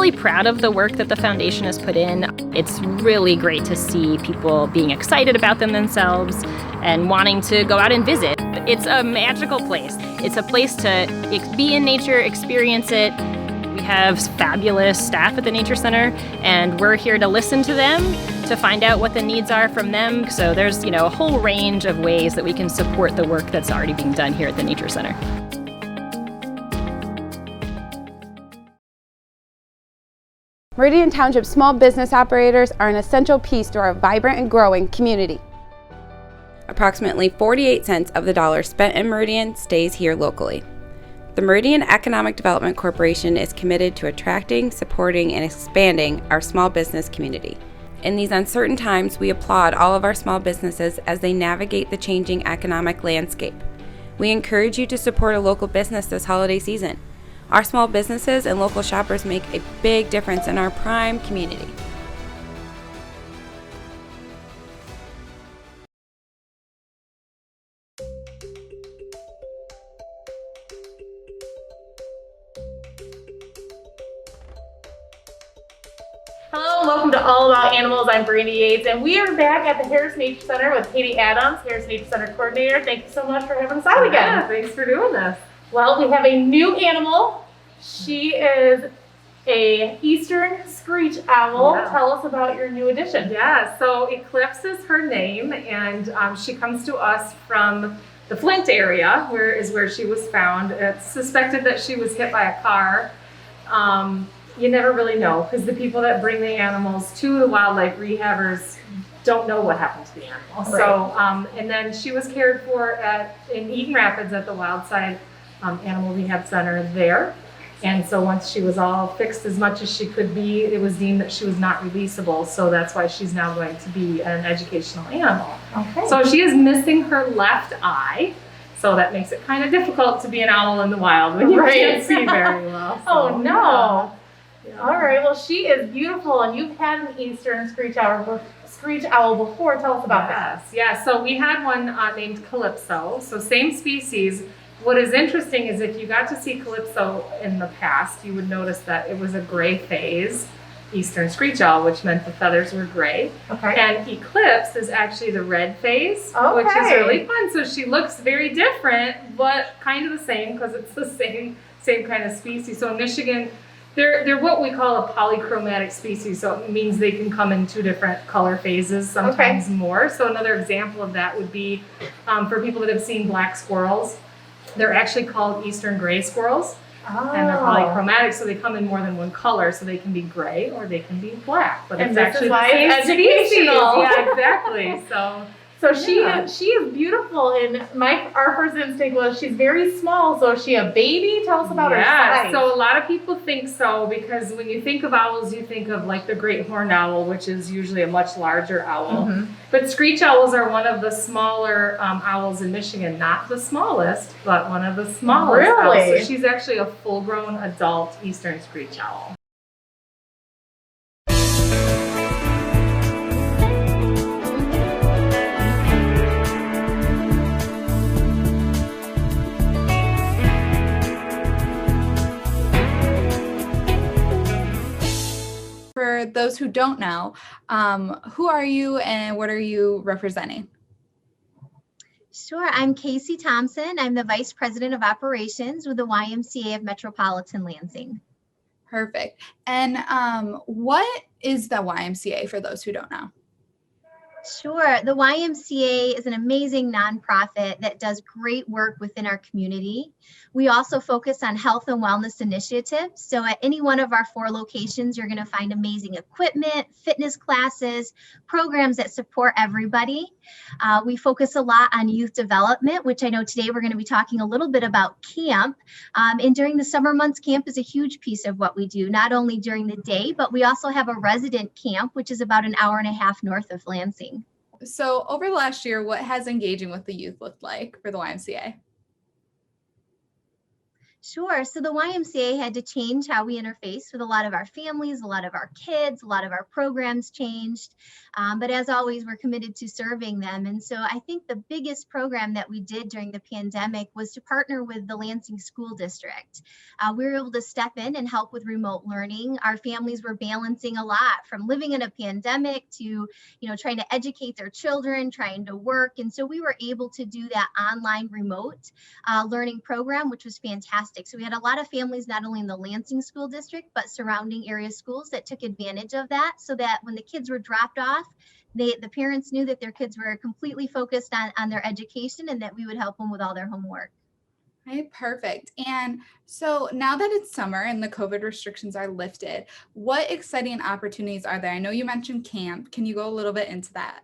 really proud of the work that the foundation has put in. It's really great to see people being excited about them themselves and wanting to go out and visit. It's a magical place. It's a place to be in nature, experience it. We have fabulous staff at the Nature Center, and we're here to listen to them, to find out what the needs are from them. So there's, a whole range of ways that we can support the work that's already being done here at the Nature Center. Meridian Township small business operators are an essential piece to our vibrant and growing community. Approximately 48 cents of the dollar spent in Meridian stays here locally. The Meridian Economic Development Corporation is committed to attracting, supporting, and expanding our small business community. In these uncertain times, we applaud all of our small businesses as they navigate the changing economic landscape. We encourage you to support a local business this holiday season. Our small businesses and local shoppers make a big difference in our prime community. Hello and welcome to All About Animals. I'm Brandy Yates, and we are back at the Harris Nature Center with Katie Adams, Harris Nature Center Coordinator. Thank you so much for having us out again. Yeah, thanks for doing this. Well, we have a new animal. She is a Eastern Screech Owl. Yeah. Tell us about your new addition. Yeah, so Eclipse is her name, and she comes to us from the Flint area, where she was found. It's suspected that she was hit by a car. You never really know, because the people that bring the animals to the wildlife rehabbers don't know what happened to the animal. Right. So, and then she was cared for in Eaton Rapids at the Wildside Animal Rehab Center there. And so once she was all fixed as much as she could be, it was deemed that she was not releasable. So that's why she's now going to be an educational animal. Okay. So she is missing her left eye. So that makes it kind of difficult to be an owl in the wild when you can't see very well. So, Oh no. yeah. All right. Well, she is beautiful, and you've had an Eastern Screech Owl before. Tell us about that. Yes, yeah. So we had one named Calypso. So same species. What is interesting is if you got to see Calypso in the past, you would notice that it was a gray phase Eastern Screech Owl, which meant the feathers were gray. Okay. And Eclipse is actually the red phase, Okay. which is really fun. So she looks very different, but kind of the same because it's the same kind of species. So in Michigan, they're what we call a polychromatic species. So it means they can come in two different color phases, sometimes more. So another example of that would be for people that have seen black squirrels. They're actually called Eastern gray squirrels, and they're polychromatic, so they come in more than one color, so they can be gray or they can be black. But And it's this actually is why the same it's species. educational. Yeah, exactly. So she Yeah. she is beautiful, and our first instinct was she's very small. So is she a baby? Tell us about her size. So a lot of people think so because when you think of owls, you think of like the great horned owl, which is usually a much larger owl. Mhm. But screech owls are one of the smaller owls in Michigan. Not the smallest, but one of the smallest Really? owls. So she's actually a full-grown adult Eastern screech owl. For those who don't know, who are you and what are you representing? Sure, I'm Casey Thompson. I'm the Vice President of Operations with the YMCA of Metropolitan Lansing. Perfect. And what is the YMCA for those who don't know? Sure. The YMCA is an amazing nonprofit that does great work within our community. We also focus on health and wellness initiatives. So at any one of our 4 locations, you're going to find amazing equipment, fitness classes, programs that support everybody. We focus a lot on youth development, which I know today we're going to be talking a little bit about camp. And during the summer months, camp is a huge piece of what we do, not only during the day, but we also have a resident camp, which is about an hour and a half north of Lansing. So over the last year, what has engaging with the youth looked like for the YMCA? Sure. So the YMCA had to change how we interface with a lot of our families, a lot of our kids, a lot of our programs changed. But as always, we're committed to serving them. And so I think the biggest program that we did during the pandemic was to partner with the Lansing School District. We were able to step in and help with remote learning. Our families were balancing a lot, from living in a pandemic to, trying to educate their children, trying to work. And so we were able to do that online remote learning program, which was fantastic. So we had a lot of families, not only in the Lansing School District, but surrounding area schools that took advantage of that, so that when the kids were dropped off, the parents knew that their kids were completely focused on their education and that we would help them with all their homework. Okay, perfect. And so now that it's summer and the COVID restrictions are lifted, what exciting opportunities are there? I know you mentioned camp. Can you go a little bit into that?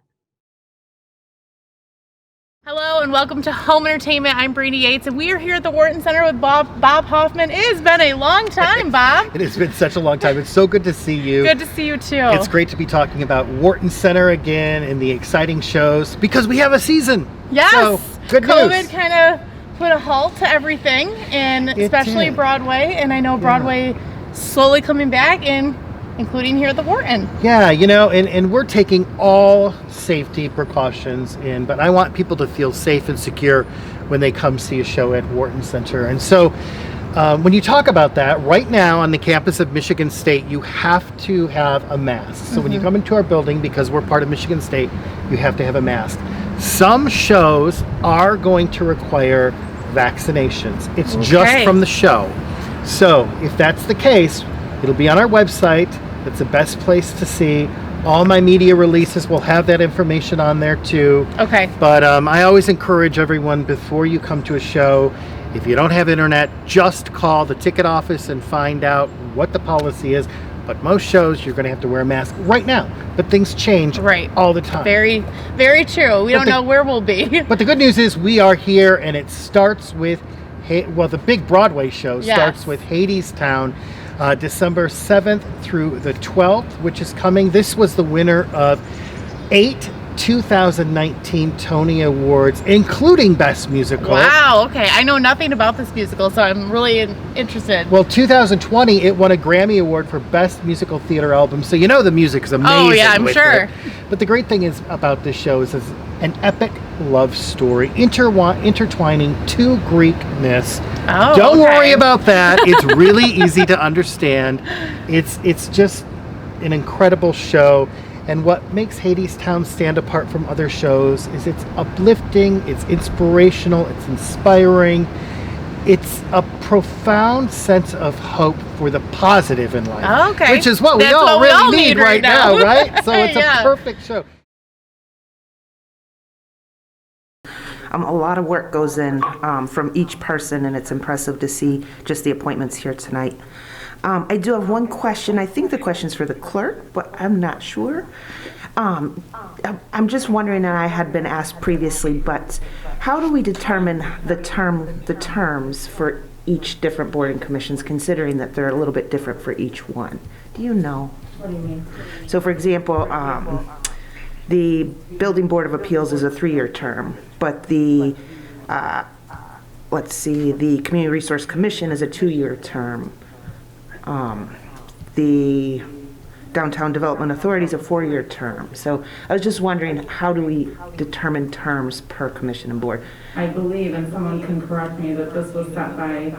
Hello and welcome to Home Entertainment. I'm Brandy Yates and we are here at the Wharton Center with Bob Hoffman. It has been a long time, Bob. It has been such a long time. It's so good to see you. Good to see you too. It's great to be talking about Wharton Center again and the exciting shows because we have a season. Yes. So, good news. COVID kind of put a halt to everything, and especially did. Broadway. And I know Broadway slowly coming back, and including here at the Wharton. Yeah, and we're taking all safety precautions in, but I want people to feel safe and secure when they come see a show at Wharton Center. And so when you talk about that, right now on the campus of Michigan State, you have to have a mask. So when you come into our building, because we're part of Michigan State, you have to have a mask. Some shows are going to require vaccinations. It's just from the show. So if that's the case, it'll be on our website. It's the best place to see. All my media releases will have that information on there too. Okay. But I always encourage everyone, before you come to a show, if you don't have internet, just call the ticket office and find out what the policy is. But most shows, you're going to have to wear a mask right now. But things change all the time. Very, very true. We don't know where we'll be. But the good news is we are here, and it starts with, the big Broadway show starts with Hadestown, December 7th through the 12th, which is coming. This was the winner of 8 2019 Tony Awards, including Best Musical. Wow, okay. I know nothing about this musical, so I'm really interested. Well, 2020, it won a Grammy Award for Best Musical Theater Album, so the music is amazing. Oh, yeah, I'm sure. It. But the great thing is about this show is it's an epic love story intertwining two Greek myths. Oh, Don't worry about that. It's really easy to understand. It's just an incredible show. And what makes Hadestown stand apart from other shows is it's uplifting, it's inspirational, it's inspiring. It's a profound sense of hope for the positive in life. Okay. Which is what That's we all what we really all need right now, right? So it's a perfect show. A lot of work goes in from each person, and it's impressive to see just the appointments here tonight. I do have one question. I think the question's for the clerk, but I'm not sure. I'm just wondering, and I had been asked previously, but how do we determine the terms for each different board and commissions, considering that they're a little bit different for each one? Do you know? What do you mean? So, for example, the Building Board of Appeals is a 3-year term, but the the Community Resource Commission is a 2-year term. The Downtown Development Authority is a 4-year term. So I was just wondering, how do we determine terms per commission and board? I believe, and someone can correct me, that this was set by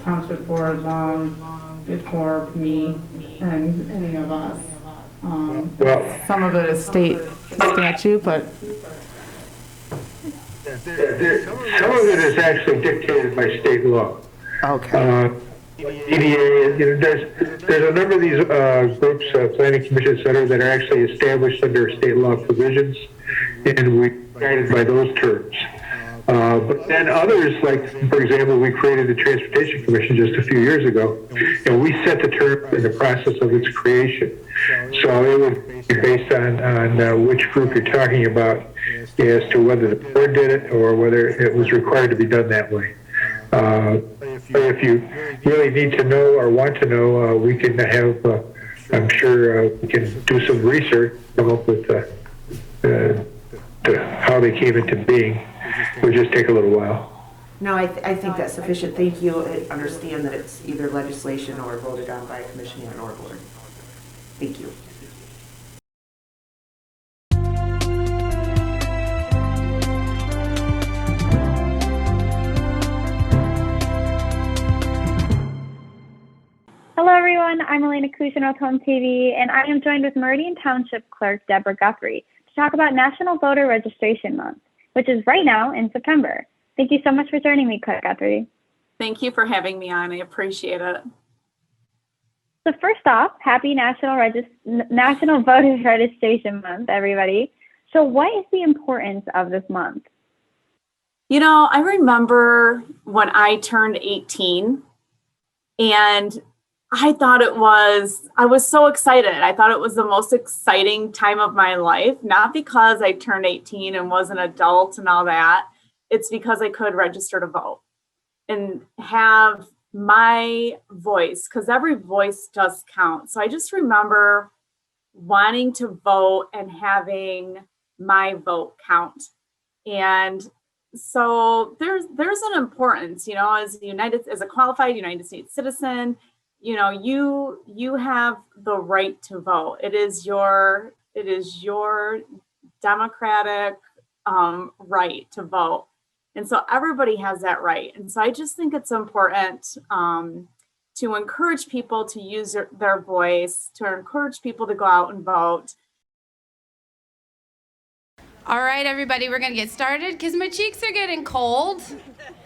Township Board long before me and any of us. Some of it is state statute, but some of it is actually dictated by state law. Okay. EDA, there's a number of these groups, planning commission, et cetera, that are actually established under state law provisions, and we're guided by those terms. But then others, like, for example, we created the Transportation Commission just a few years ago, and we set the term in the process of its creation. So it would be based on which group you're talking about as to whether the board did it or whether it was required to be done that way. But if you really need to know or want to know, we can have, I'm sure we can do some research, come up with how they came into being. It would just take a little while. No, I think that's sufficient. Thank you. I understand that it's either legislation or voted on by a commission and or board. Thank you. Hello everyone, I'm Elena Kushin with HOMTV, and I am joined with Meridian Township Clerk Deborah Guthrie to talk about National Voter Registration Month, which is right now in September. Thank you so much for joining me, Clerk Guthrie. Thank you for having me on. I appreciate it. So first off, happy National Voter Registration Month, everybody. So what is the importance of this month? You know, I remember when I turned 18 and I was so excited. I thought it was the most exciting time of my life, not because I turned 18 and was an adult and all that. It's because I could register to vote and have my voice, because every voice does count. So I just remember wanting to vote and having my vote count. And so there's an importance, you know, as a qualified United States citizen, you know, you have the right to vote. It is your democratic right to vote. And so everybody has that right. And so I just think it's important to encourage people to use their voice, to encourage people to go out and vote. All right, everybody, we're going to get started because my cheeks are getting cold.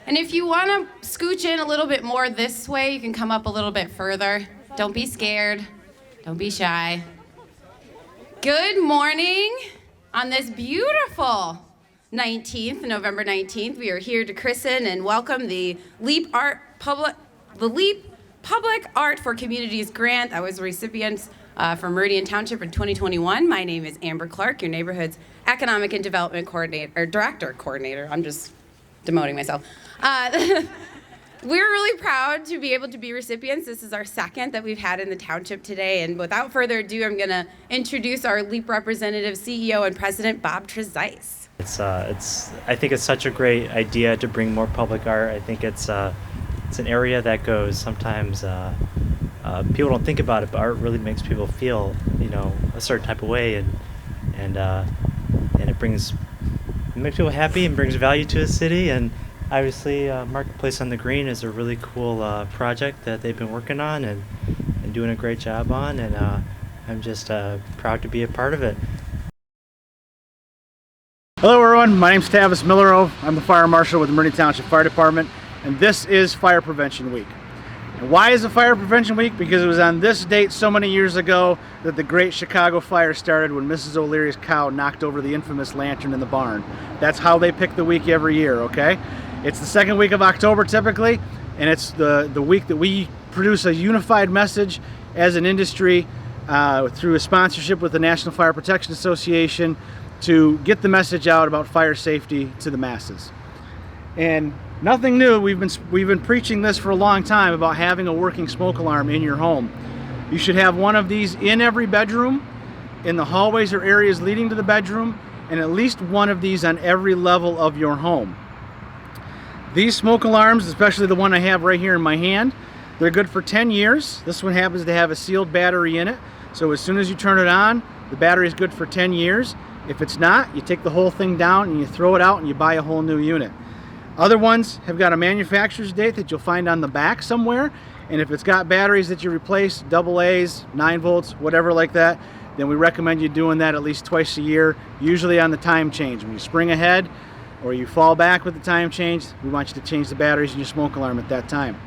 And if you want to scooch in a little bit more this way, you can come up a little bit further. Don't be scared. Don't be shy. Good morning on this beautiful November 19th. We are here to christen and welcome the LEAP Public Art for Communities grant. I was a recipient for Meridian Township in 2021. My name is Amber Clark, your neighborhood's Economic and Development Director Coordinator. I'm just demoting myself. We're really proud to be able to be recipients. This is our second that we've had in the township today. And without further ado, I'm going to introduce our LEAP representative, CEO, and President, Bob Trezise. I think it's such a great idea to bring more public art. I think it's an area that goes sometimes people don't think about it, but art really makes people feel, you know, a certain type of way, and it makes people happy and brings value to a city. And obviously, Marketplace on the Green is a really cool project that they've been working on and doing a great job on, and I'm just proud to be a part of it. Hello everyone, my name is Tavis Millero. I'm the Fire Marshal with the Meridian Township Fire Department, and this is Fire Prevention Week. And why is it Fire Prevention Week? Because it was on this date so many years ago that the Great Chicago Fire started, when Mrs. O'Leary's cow knocked over the infamous lantern in the barn. That's how they pick the week every year, okay? It's the second week of October typically, and it's the week that we produce a unified message as an industry through a sponsorship with the National Fire Protection Association to get the message out about fire safety to the masses. And nothing new, we've been preaching this for a long time about having a working smoke alarm in your home. You should have one of these in every bedroom, in the hallways or areas leading to the bedroom, and at least one of these on every level of your home. These smoke alarms, especially the one I have right here in my hand, they're good for 10 years. This one happens to have a sealed battery in it, so as soon as you turn it on, the battery is good for 10 years. If it's not, you take the whole thing down and you throw it out and you buy a whole new unit. Other ones have got a manufacturer's date that you'll find on the back somewhere, and if it's got batteries that you replace, AA's, 9 volts, whatever like that, then we recommend you doing that at least twice a year, usually on the time change. When you spring ahead or you fall back with the time change, we want you to change the batteries in your smoke alarm at that time.